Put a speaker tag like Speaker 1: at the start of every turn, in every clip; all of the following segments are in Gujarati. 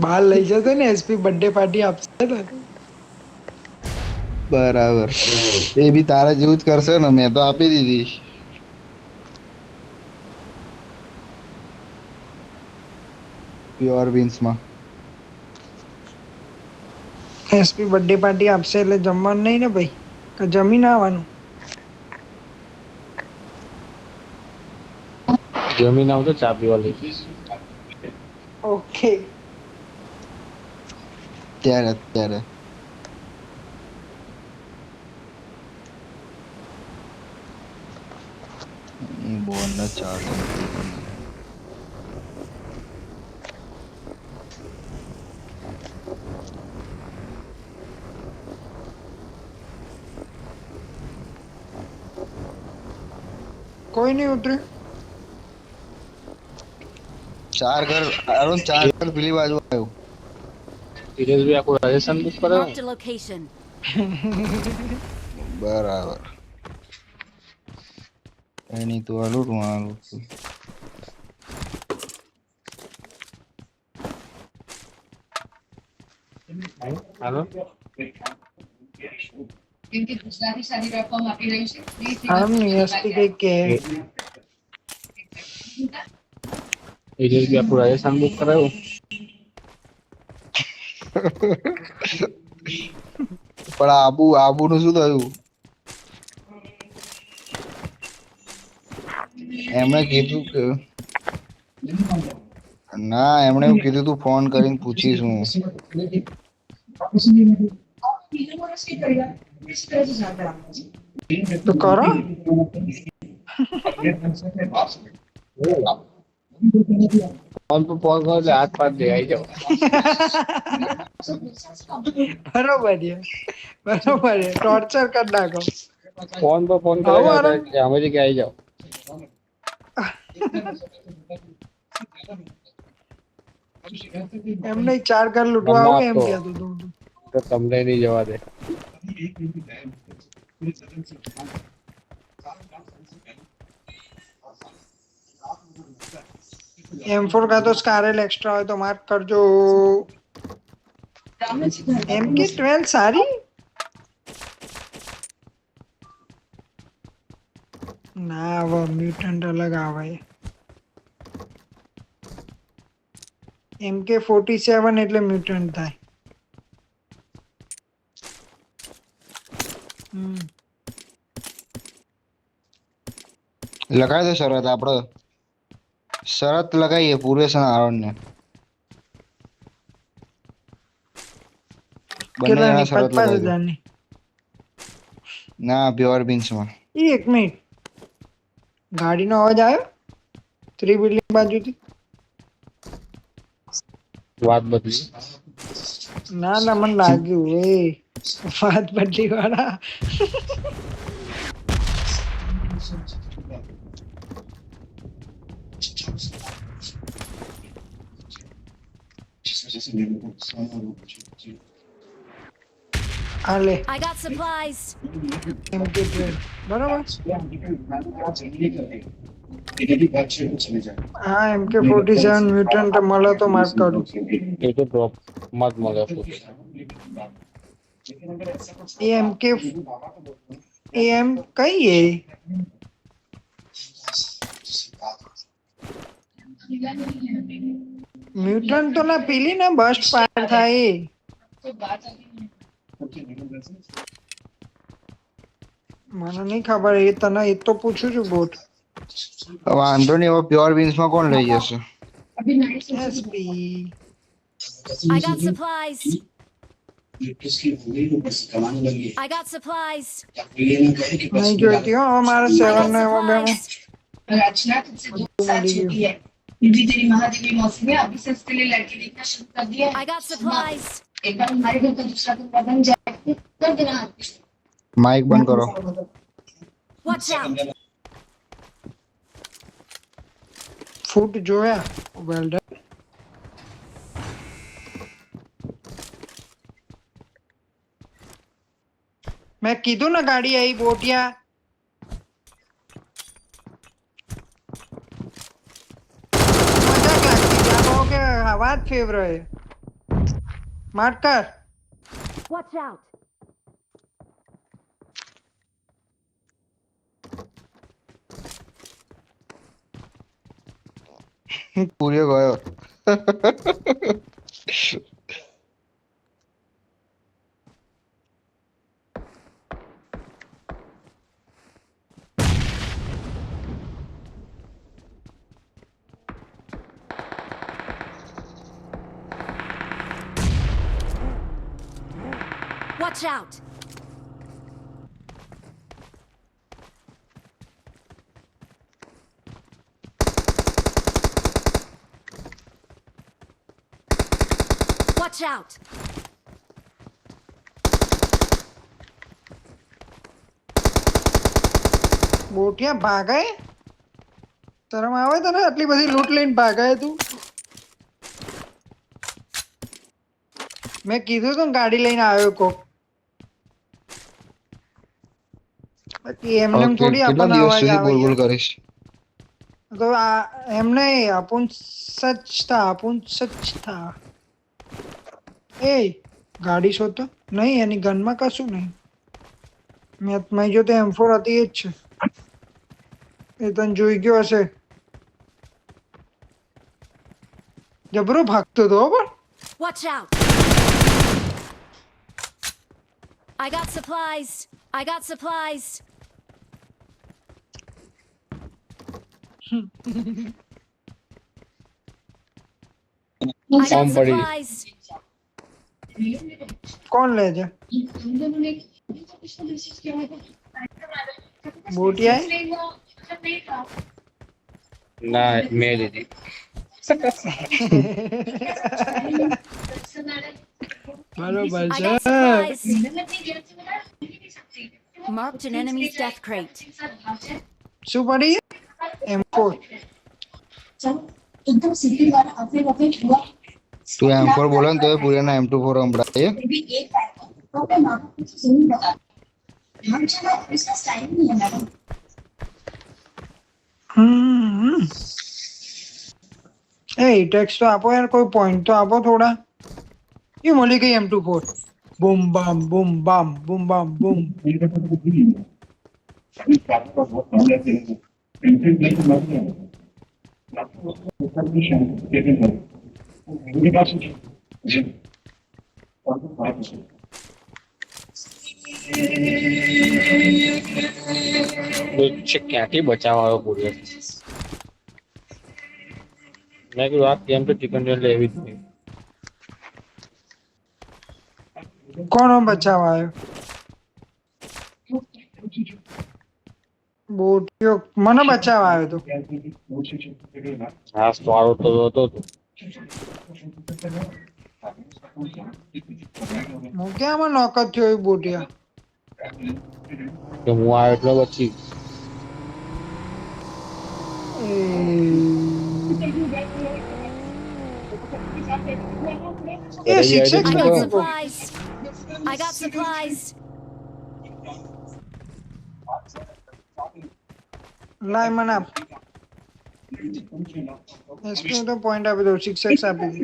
Speaker 1: બહાર લઈ જતો ને એસપી બર્થડે પાર્ટી આપશે ને.
Speaker 2: બરાબર. એ બી તારા જેવું જ કરશે ને, મેં તો આપી દીધી. પ્યોર બીન્સ માં
Speaker 1: એસપી બર્થડે પાર્ટી આપશે એટલે જમવાનું નહીં ને ભાઈ, કે જમીને આવવાનું.
Speaker 3: જમીન આવતો ચા પીવા લઈ જઈશ.
Speaker 1: ઓકે.
Speaker 2: ત્યારે બોન ના ચાર્જિંગ
Speaker 1: કોઈ નહીં ઉતરે.
Speaker 2: ચાર ઘર અરુણ, ચાર ઘર પેલી બાજુ આવ્યું.
Speaker 3: ધીરેજ ભાઈ આખું રાજસ્થાન બુક કરાવ્યું.
Speaker 4: Marked a location.
Speaker 2: બરાબર. એની તો આલું
Speaker 3: હાલો.
Speaker 5: કેમ કે ગુજરાતી શાદી રાખવામાં આપી રહી છે.
Speaker 1: આમ નહીં એસપી કઈ કે
Speaker 3: ધીરેજ ભાઈ આખું રાજસ્થાન બુક કરાવ્યું.
Speaker 2: પણ આબુ નું શું થયું? એમણે કીધું કે ના, એમણે એવું કીધું તું ફોન કરીને પૂછીશું.
Speaker 1: તો કરો.
Speaker 3: ફોન પર ફોન કરો એટલે હાથ પાડ દે આવી જાવ.
Speaker 1: બરોબર છે, બરોબર છે, ટોર્ચર કરી નાખો.
Speaker 3: ફોન પર ફોન કરે કે અમે કે આવી જાવ.
Speaker 1: એમ નહીં, ચાર ઘર લૂંટવા આવું એમ કહેતો તું.
Speaker 3: તો તમને નહીં જવા દે.
Speaker 1: M4 का तो स्कारल एक्स्ट्रा હોય તો માર્ક કરજો. MK12 સારી ના, હવે મ્યુટન્ટ અલગ આવે. MK47 એટલે મ્યુટન્ટ થાય.
Speaker 2: લગાવી દે શરત. આપણે શરત લગાવીએ પૂરેશન આરોન ને. બંને જણા શરત લગાવી દો.
Speaker 1: 5,000
Speaker 2: ના, પ્યોર બીન્સ માં.
Speaker 1: એક મિનિટ, ગાડીનો અવાજ આવ્યો 3 બિલ્ડિંગ બાજુથી.
Speaker 3: વાત બદલી.
Speaker 1: ના ના, મને લાગ્યું એ વાત બદલી વાળા. હાલે
Speaker 4: I got supplies.
Speaker 1: MK12 બરાબર. હા, MK47 મ્યુટન્ટ મળે તો માર્ક કરું.
Speaker 3: એ તો ડ્રોપ માં જ મળે.
Speaker 1: એમ કઈ એ મ્યુટન્ટ તો ના પેલી ને બસ્ટ પાર થાય એ. મને નહીં ખબર, એ તને એ તો પૂછું છું બોટ.
Speaker 2: વાંધો નહીં, હવે પ્યોર બીન્સ માં કોણ લઈ જશે?
Speaker 1: SP
Speaker 4: I got supplies. I got supplies.
Speaker 1: નહીં જોઈતી હો હવે મારે 7 ને હવે બે
Speaker 5: रचना तुझसे 2 साल छोटी है, फिर भी तेरी महादेवी मौसी ने अभी से इसके लिए लड़की देखना शुरू कर दिया है।
Speaker 4: I got supplies.
Speaker 5: एक बार हमारे घर का दूसरा कमरा बन जाए कर देना हाथ।
Speaker 2: માઇક બંધ કરો.
Speaker 4: Watch out.
Speaker 1: ફૂટ જોયા વેલ્ડર. મેં કીધું ને ગાડી આવી બોટિયા. आवाज फेव रहे मार कर
Speaker 4: Watch out.
Speaker 2: પૂરે ગયો.
Speaker 4: Watch out. Watch out.
Speaker 1: બોટિયા ભાગાય શરમ આવે તને આટલી બધી લૂંટ લઈને ભાગાય તું મેં કીધું તું ગાડી લઈને આવ્યો કોક બાકી એમને એમ થોડી
Speaker 2: કેટલા
Speaker 1: આપણને
Speaker 2: દિવસ
Speaker 1: અવાજ
Speaker 2: સુધી
Speaker 1: આવે
Speaker 2: બોલ
Speaker 1: યાર.
Speaker 2: કરીશ?
Speaker 1: તો આ એમ નહીં આપણ સચ થા એ ગાડી શોધતો નહીં એની ગનમાં કશું નહીં મેં જો તો M4 હતી એ જ છે એ તને જોઈ ગયો હશે જબરો ભાગતો હતો હો પણ
Speaker 4: Watch out. I got supplies. I got supplies. I got
Speaker 3: Somebody.
Speaker 4: supplies.
Speaker 1: કોણ લે છે બોટિયા
Speaker 3: ના મેં લીધી.
Speaker 1: બરોબર
Speaker 4: I
Speaker 1: છે
Speaker 4: got supplies. Marked an enemy's death crate.
Speaker 1: શું પડી M4
Speaker 5: एकदम सीधी वाला अपने अपने हुआ
Speaker 2: તું M4 બોલે ને તો એ પૂરેના M24 સંભળાય.
Speaker 5: भी एक बार तो मैं मामा को सुन बता हम चला इसका स्टाइल नहीं है मैडम
Speaker 1: એ ટેક્સ તો આપો યાર કોઈ પોઈન્ટ તો આપો થોડા એ મળી ગઈ M24 બૂમ બામ બૂમ બામ બૂમ બામ બૂમ
Speaker 3: ક્યાંથી બચાવવા આવ્યો પૂરે? મેં કીધું આ કેમ તો ચિકન લેવી જ નહીં.
Speaker 1: કોનો બચાવ આવ્યો બોટિયો મને બચાવ આવ્યો તો
Speaker 3: હા સારો તો હતો તો.
Speaker 1: હું ક્યાંમાં નોક જ થયો એ બોટિયા
Speaker 3: કે હું આવ્યો એટલે બચી.
Speaker 1: એ શિક્ષક
Speaker 4: I got
Speaker 1: નથી
Speaker 4: supplies. I got supplies.
Speaker 1: લાય મને આપ એસપી તો પોઈન્ટ આપી દઉં શિક્ષક આપી દે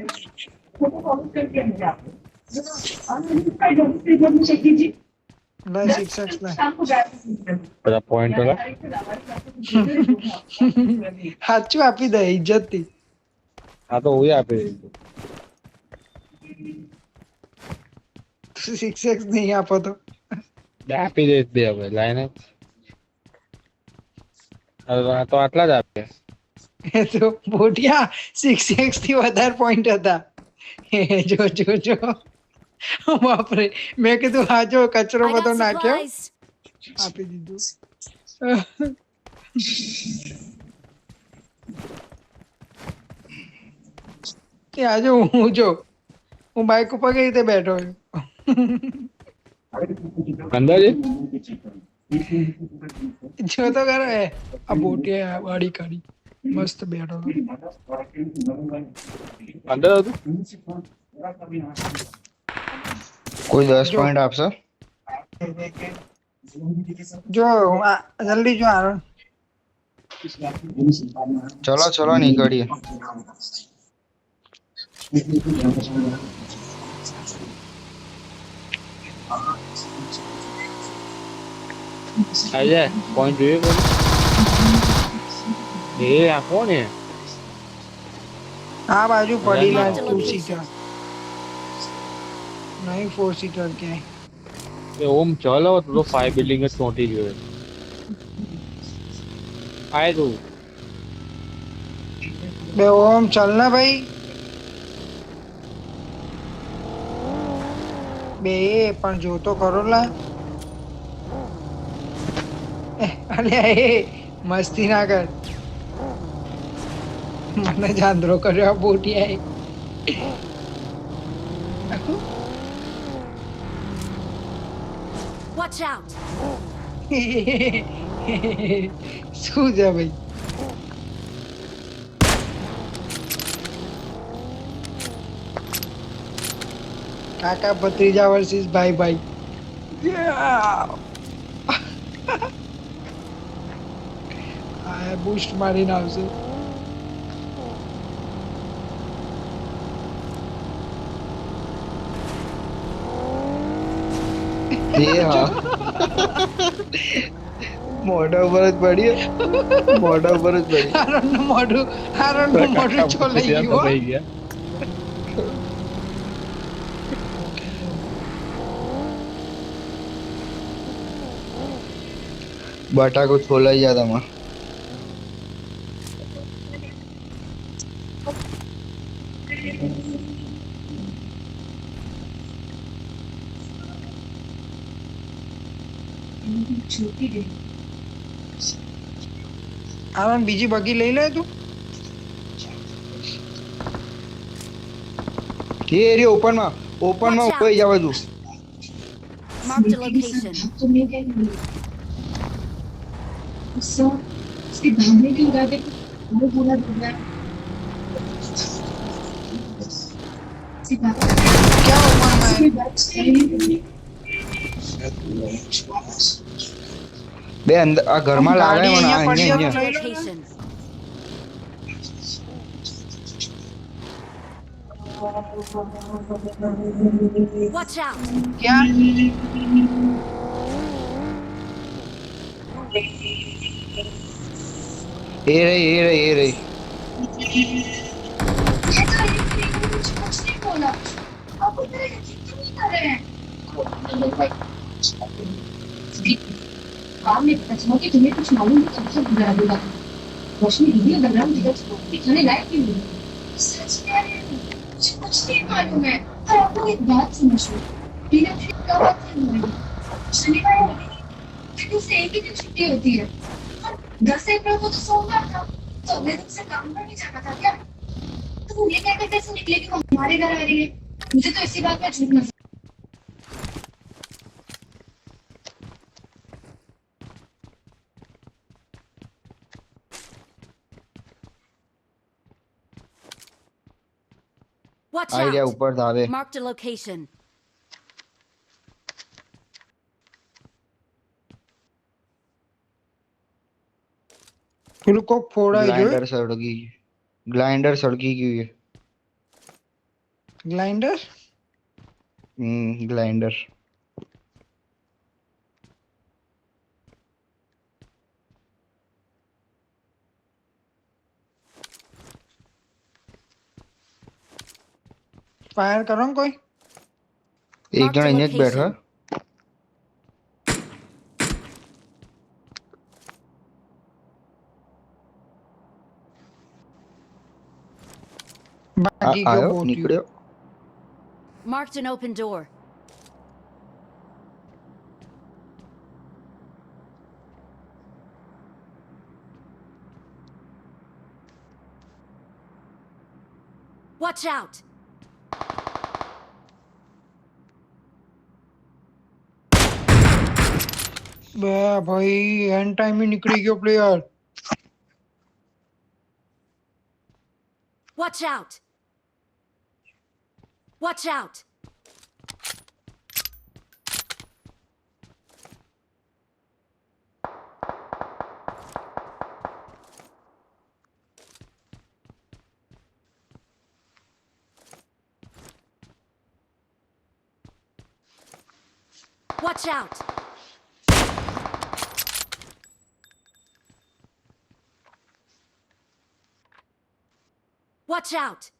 Speaker 1: લાય શિક્ષક લાય
Speaker 3: બધા પોઈન્ટ હતા.
Speaker 1: સાચું આપી દે ઇજ્જત થી
Speaker 3: આ તો હું આપી દીધું.
Speaker 1: શિક્ષક નહીં આપો તો
Speaker 3: આપી દઈશ બે હવે લાઈને. આ તો આટલા જ આપે.
Speaker 1: એ તો બોટિયા શિક્ષક થી વધારે પોઈન્ટ હતા એ જો જો જો બાપરે મેં કીધું હા જો કચરો
Speaker 4: I
Speaker 1: બધો
Speaker 4: got
Speaker 1: નાખ્યો
Speaker 4: supplies.
Speaker 1: આપી દીધું કે આજે હું જો હું બાઇક ઉપર કઈ રીતે બેઠો છું
Speaker 3: અંદાજે
Speaker 1: જો તો ખરો એ આ બોટિયા વાળી કાઢી મસ્ત બેઠો હતો
Speaker 3: અંદર હતું.
Speaker 2: કોઈ 10 પોઈન્ટ આપશે?
Speaker 1: જો જલ્દી જો આરો
Speaker 2: ચલો ચલો નીકળીએ.
Speaker 3: આજે પોઈન્ટ જોઈએ કોણ? એ આ કોણ હે?
Speaker 1: આ બાજુ પડી લા
Speaker 4: Marked a
Speaker 1: 2 સીટર
Speaker 4: location.
Speaker 1: નહીં 4 સીટર ક્યાંય.
Speaker 3: એ ઓમ ચાલો તો 5 બિલ્ડિંગ જ ચોંટી ગયો. આય તું
Speaker 1: બે ઓમ ચાલ ને ભાઈ. બે પણ જો તો ખરો લા. અલ્યા એ મસ્તી ના કર. મને જાંદરો કર્યો આ બોટિયાએ.
Speaker 4: Watch out!
Speaker 1: શું છે ભાઈ? કાકા ભત્રીજા વર્સિસ ભાઈ ભાઈ. આ બૂસ્ટ મારીને આવશે.
Speaker 2: એ હા મોઢા ઉપર જ પડી મોઢા ઉપર જ પડી
Speaker 1: હારણનું મોઢું ચોલાઈ ગયું હો.
Speaker 3: થઈ ગયા.
Speaker 2: બટાકો છોલાઈ ગયા તમારે
Speaker 5: છૂટી ગઈ.
Speaker 1: હારણ બીજી બગી લઈ લે તું.
Speaker 2: એ એરિયા ઓપનમાં ઉભી જવા તું
Speaker 4: Marked a location.
Speaker 5: तो मैं क्या नहीं सो उसके भागने की उड़ाते वो पूरा डूब रहा है
Speaker 1: ક્યાં ઓપનમાં
Speaker 5: उसके बाद से
Speaker 2: બે અંદર આ ઘરમાં લાગે
Speaker 1: ગાડી
Speaker 2: મને
Speaker 1: અહીંયા પડી
Speaker 2: અહીંયા
Speaker 1: હોય
Speaker 2: અહીંયા
Speaker 1: તો લઈ લો ને.
Speaker 4: Location. Watch out!
Speaker 1: ક્યાં?
Speaker 2: એ રહી
Speaker 5: कुछ नहीं बोला अब उधर क्यों नहीं कर रहे हैं काम में पता चला कि तुम्हें कुछ मालूम नहीं कब तक बुरा होगा रोशनी वीडियो बैकग्राउंड दिखाने लायक क्यों नहीं सच कह रही हूँ मुझे कुछ नहीं मालूम है और आपको एक बात समझो बिना फिर कब आते हैं हमारी शनिवार होगी फिर उससे एक ही दिन छुट्टी होती है और 10 अप्रैल को तो सोमवार था तो अगले दिन से काम पर नहीं जाना था क्या तो तुम ये कहकर कैसे निकले कि वो हमारे घर आ रही है मुझे तो इसी बात का झूठ नजर
Speaker 4: Watch
Speaker 2: આઈ રહ્યા
Speaker 4: out!
Speaker 2: ઉપર ધાવે
Speaker 4: Marked a location.
Speaker 1: પેલું કોક ફોડાઈ જોયું.
Speaker 2: ગ્લાઇન્ડર સળગી ગયું છે
Speaker 1: ગ્લાઇન્ડર.
Speaker 2: ગ્લાઇન્ડર
Speaker 1: ફાયર કરો ને કોઈ.
Speaker 2: એક જણ અહીંયા જ બેઠો
Speaker 1: ભાગી ગયો
Speaker 2: આવ્યો
Speaker 1: બોટિયો.
Speaker 2: નીકળ્યો
Speaker 4: Marked an open door. Watch out!
Speaker 1: બે ભાઈ એન્ડ ટાઈમે નીકળી ગયો player.
Speaker 4: Watch out! Watch out! Watch out! Watch out!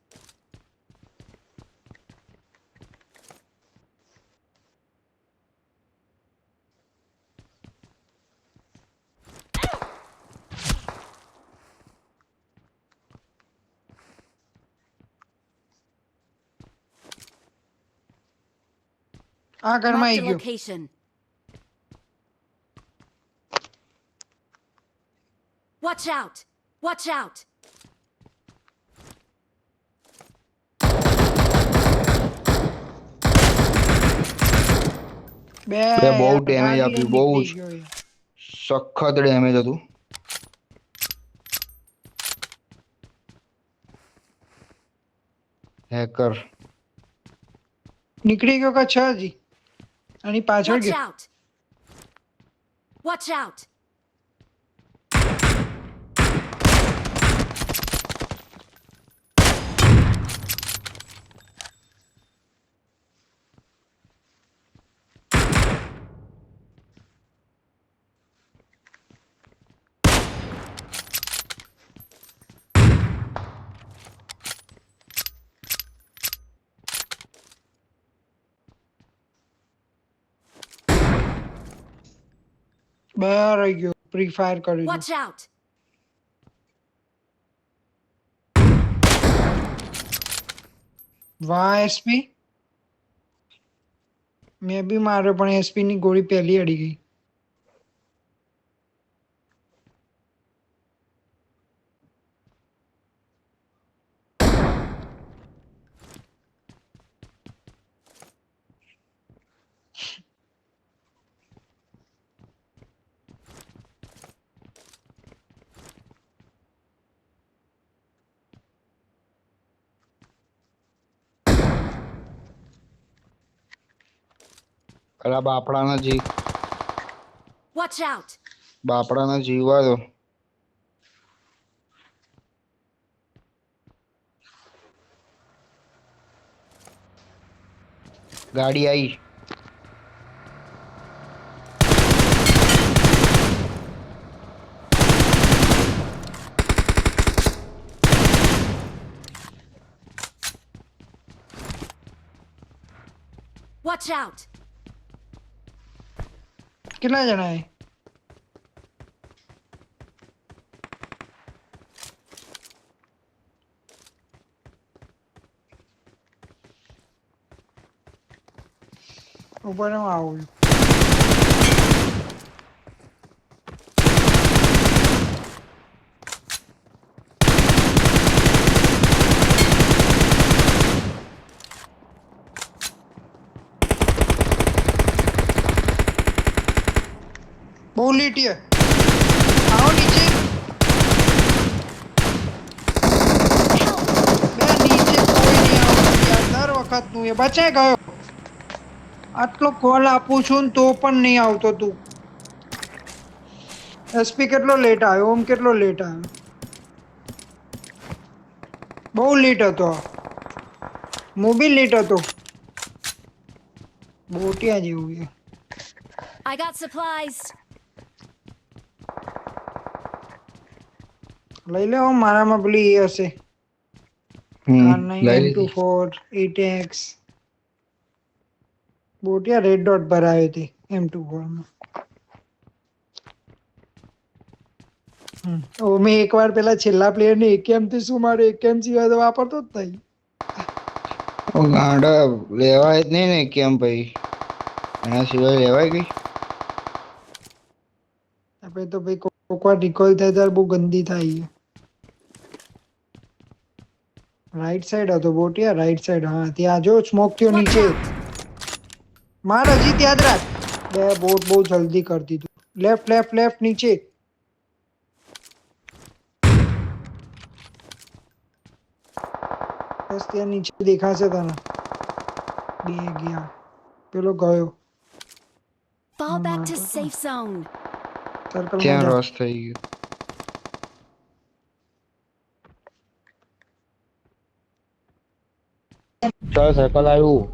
Speaker 1: આ ઘરમાં
Speaker 4: Marked
Speaker 1: આવી
Speaker 4: a
Speaker 1: ગયો.
Speaker 4: location. Watch out! Watch out!
Speaker 1: બે
Speaker 2: બે બહુ
Speaker 1: યાર,
Speaker 2: damage
Speaker 1: ગાડી
Speaker 2: આપ્યું,
Speaker 1: લઈને
Speaker 2: બહુ
Speaker 1: નીકળી
Speaker 2: જ.
Speaker 1: ગયો યાર.
Speaker 2: સખત ડેમેજ હતું. હેકર.
Speaker 1: નીકળી ગયો કે છે હજી? આની પાછળ
Speaker 4: Watch
Speaker 1: ગયો.
Speaker 4: out! Watch out!
Speaker 1: બહાર રહી ગયો. પ્રી ફાયર કરી
Speaker 4: Watch out!
Speaker 1: વાહ એસપી. મેં બી માર્યો પણ એસપી ની ગોળી પહેલી અડી ગઈ.
Speaker 2: પેલા બાપડાના જીવ,
Speaker 4: Watch out!
Speaker 2: બાપડાના જીવવા દો. ગાડી આવી.
Speaker 4: Watch out!
Speaker 1: કેટલા જણા એ? ઉપર હું આવું. બહુ લીટી હે. આવો નીચે. બે નીચે કોઈ નહીં આવતું યાર. દર વખતનું એ બચાઈ ગયો. આટલો કોલ આપું છું ને તો પણ નહીં આવતો તું. એસપી કેટલો લેટ આવ્યો? ઓમ કેટલો લેટ આવ્યો? બહુ લેટ હતો. હું બી લેટ હતો. બોટિયા જેવું છે.
Speaker 4: I got supplies.
Speaker 1: લઈ લે. મારામાં પેલી એ હશે.
Speaker 2: લઈ લીધી.
Speaker 1: M24 8x. બોટિયા રેડ ડોટ ભરાયો હતી M24 માં. મેં એકવાર પેલા છેલ્લા પ્લેયર ને AKM થી શું મારે AKM સિવાય તો વાપરતો જ નહીં.
Speaker 2: ગાંડા લેવાય જ નહીં ને કેમ ભાઈ, એના સિવાય લેવાય ગઈ.
Speaker 1: આપણે તો ભાઈ કોક વાર રિકોલ થાય ત્યારે બહુ ગંદી થાય. રાઈટ સાઈડ હતો બોટિયા. Right side. હા ત્યાં જો સ્મોક થયો
Speaker 4: Watch
Speaker 1: નીચે.
Speaker 4: out!
Speaker 1: માર હજી ત્યાં જ રાખ. બે બોટ બહુ જલ્દી કરી દીધું. લેફ્ટ લેફ્ટ લેફ્ટ નીચે. બસ ત્યાં નીચે દેખાશે તને. બે ગયા. પેલો ગયો.
Speaker 4: Fall back to
Speaker 1: Marked.
Speaker 4: safe zone.
Speaker 1: Circle
Speaker 2: ત્યાં
Speaker 1: માં જા.
Speaker 2: રસ થઈ ગયો.
Speaker 3: ચાલ સર્કલ આવ્યું.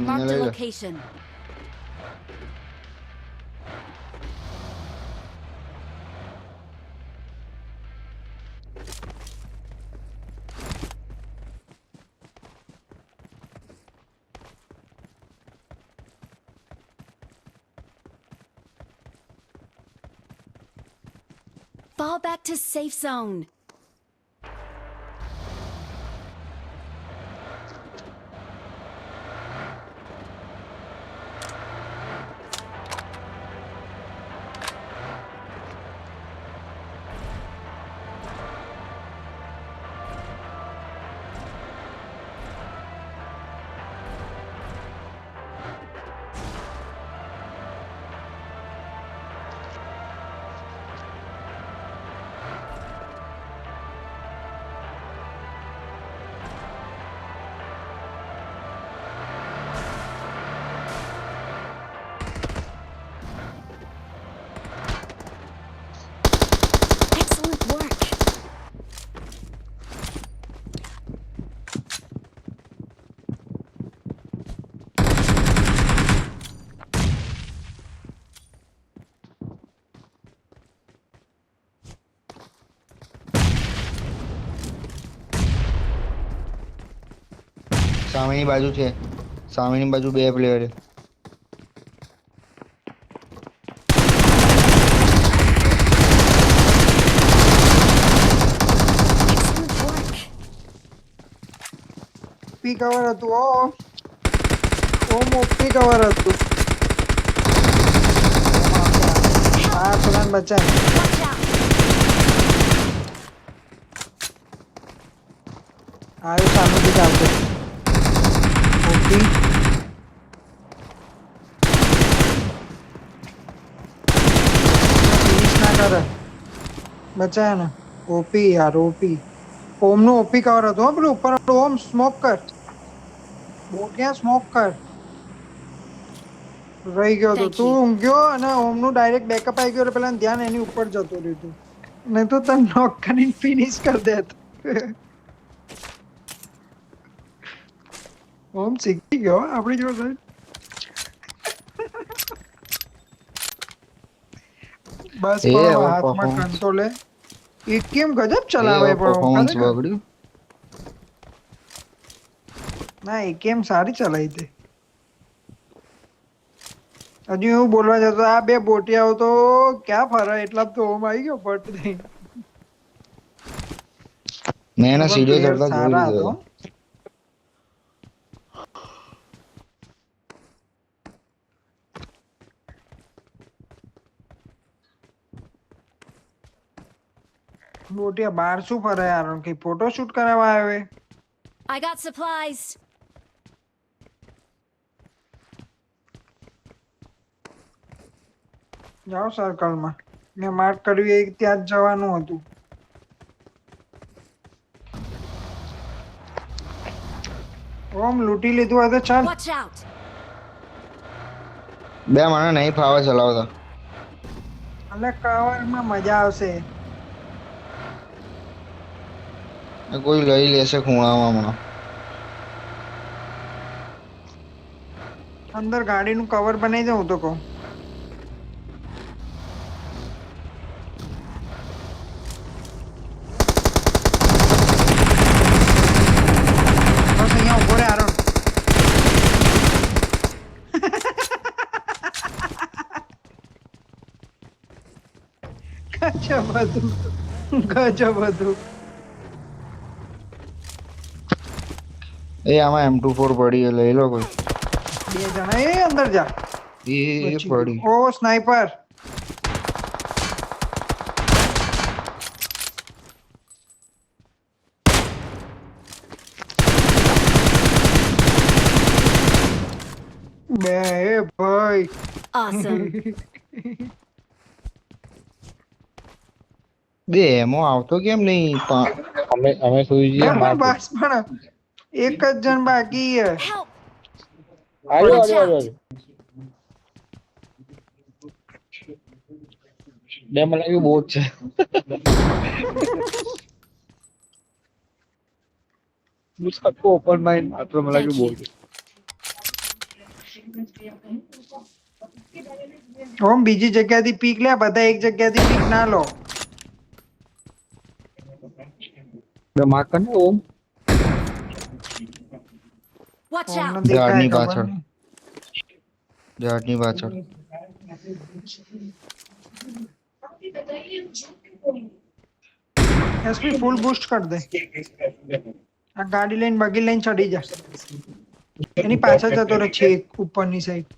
Speaker 4: Marked a
Speaker 2: લઈ લે.
Speaker 4: location. Fall back to safe zone. Excellent work.
Speaker 2: સામેની બાજુ છે. સામેની બાજુ બે પ્લેયર છે.
Speaker 4: Excellent work.
Speaker 1: ઓપી કવર હતું ઓમ ઓપી કવર હતું. આ પ્લાન બચાય.
Speaker 4: Watch out.
Speaker 1: આવ્યો સામેથી ચાલતો ઓપી ફિનિશ ના કરે બચાય ને ઓપી યાર ઓપી ઓમનું ઓપી કવર હતું હો પેલું ઉપર ઓમ સ્મોક કર બોટ ક્યાં સ્મોક કર રહી ગયો તો
Speaker 4: Thank
Speaker 1: તું
Speaker 4: you.
Speaker 1: ઊંઘ્યો અને ઓમનું ડાયરેક્ટ બેકઅપ આવી ગયો એટલે પેલા ધ્યાન એની ઉપર જતું રહ્યું હતું નહીં તો તને નોક કરીને ફિનિશ કરી દેત ઓમ શીખી ગયો હો આપણી જોડે બસ
Speaker 2: એ
Speaker 1: પણ
Speaker 2: હવે
Speaker 1: હાથમાં
Speaker 2: performance.
Speaker 1: કંટ્રોલ હે એ કેમ ગજબ ચલાવે પણ ઓમ
Speaker 2: પરફોર્મન્સ
Speaker 1: ખરેખર.
Speaker 2: બગડ્યું.
Speaker 1: ના એ કેમ સારી ચલાવી તે હજુ એવું બોલવા જતો આ બે બોટિયાઓ તો ક્યાં ફરે એટલા તો ઓમ આવી ગયો પટ નહીં
Speaker 2: મેં એના
Speaker 1: પણ
Speaker 2: સીડીઓ
Speaker 1: player
Speaker 2: ચડતા જોઈ
Speaker 1: સારા
Speaker 2: લીધો
Speaker 1: હતો.
Speaker 2: હતો.
Speaker 1: બોટિયા બાર શું ફરે યાર કઈ ફોટો શૂટ કરાવવા આવે
Speaker 4: I got supplies.
Speaker 1: જાઓ સર્કલમાં મેં માર્ક કર્યું એ ત્યાં જ જવાનું હતું ઓમ લૂંટી લીધું હોય તો ચાલ
Speaker 4: Watch out.
Speaker 2: બે મને નહીં ફાવે ચલાવતા.
Speaker 1: અને કવરમાં મજા આવશે
Speaker 2: એ કોઈ લઈ લેશે ખૂણામાં હમણાં.
Speaker 1: અંદર ગાડીનું કવર બનાવી દઉં તો કહું બસ અહીંયા ઉભો રે આરોન ગજબ હતું ગજબ હતું
Speaker 2: એ આમાં M24 પડી છે, લઈ લો કોઈ.
Speaker 1: બે જણા એ અંદર જા
Speaker 2: એ
Speaker 1: બચી
Speaker 2: પડી.
Speaker 1: ગયો. ઓ સ્નાઈપર
Speaker 4: Awesome.
Speaker 2: બે એમાં આવતો કેમ નહીં
Speaker 3: અમે સુઈ જઈએ
Speaker 1: એમાં
Speaker 3: માર
Speaker 1: બસ પણ એક જ જણ બાકી છે.
Speaker 4: Help!
Speaker 3: આવ્યો
Speaker 4: Watch
Speaker 3: આવ્યો
Speaker 4: out.
Speaker 3: આવ્યો બે મને લાગ્યું બહુ જ છે મુસાફો ઓપન માઇન્ડ માત્ર મને લાગ્યું બહુ છે
Speaker 1: ઓમ બીજી જગ્યાથી પીક લે, બધા એક જગ્યાથી પીક ના લો.
Speaker 3: બે માર કર ને ઓમ
Speaker 4: Watch
Speaker 1: ઓમને
Speaker 4: out!
Speaker 1: દેખાય
Speaker 2: ઝાડની
Speaker 1: ખબર
Speaker 2: પાછળ.
Speaker 1: નહીં.
Speaker 2: ઝાડની પાછળ
Speaker 1: એસપી ફૂલ બૂસ્ટ કર દે. આ ગાડી લઈને બગી લઈને ચડી જા. એની પાછળ જતો રહે છે ઉપરની સાઈડ.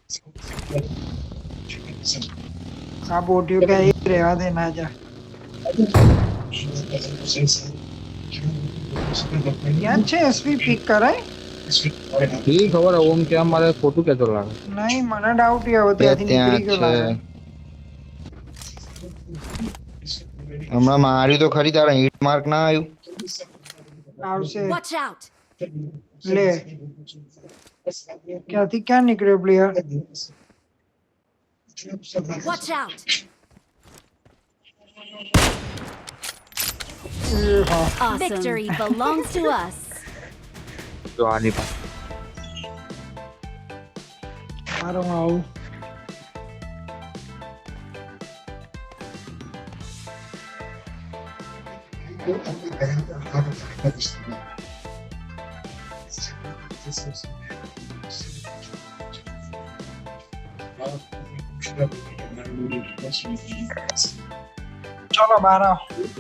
Speaker 1: આ બોટિયો કે એ રહેવા દે, ના જા. ક્યાં છે એસપી? પીક કરાય?
Speaker 3: ઈ ખબર ઓમ ત્યાં મારે ખોટું કેતો લાગે
Speaker 1: નહીં, મને ડાઉટ હવે ત્યાંથી નીકળી ગયો
Speaker 2: ત્યાં
Speaker 1: લાગે.
Speaker 2: છે હમણાં માર્યું તો ખરી, તારા હિટ માર્ક ના આવ્યું?
Speaker 1: આવશે.
Speaker 4: Watch out!
Speaker 1: લે, ક્યાંથી ક્યાં નીકળ્યો પ્લેયર?
Speaker 4: Watch out!
Speaker 1: હા,
Speaker 4: Victory belongs to us.
Speaker 3: તો આની પાસે
Speaker 1: સારું આવું. ચલો બહાર આવો.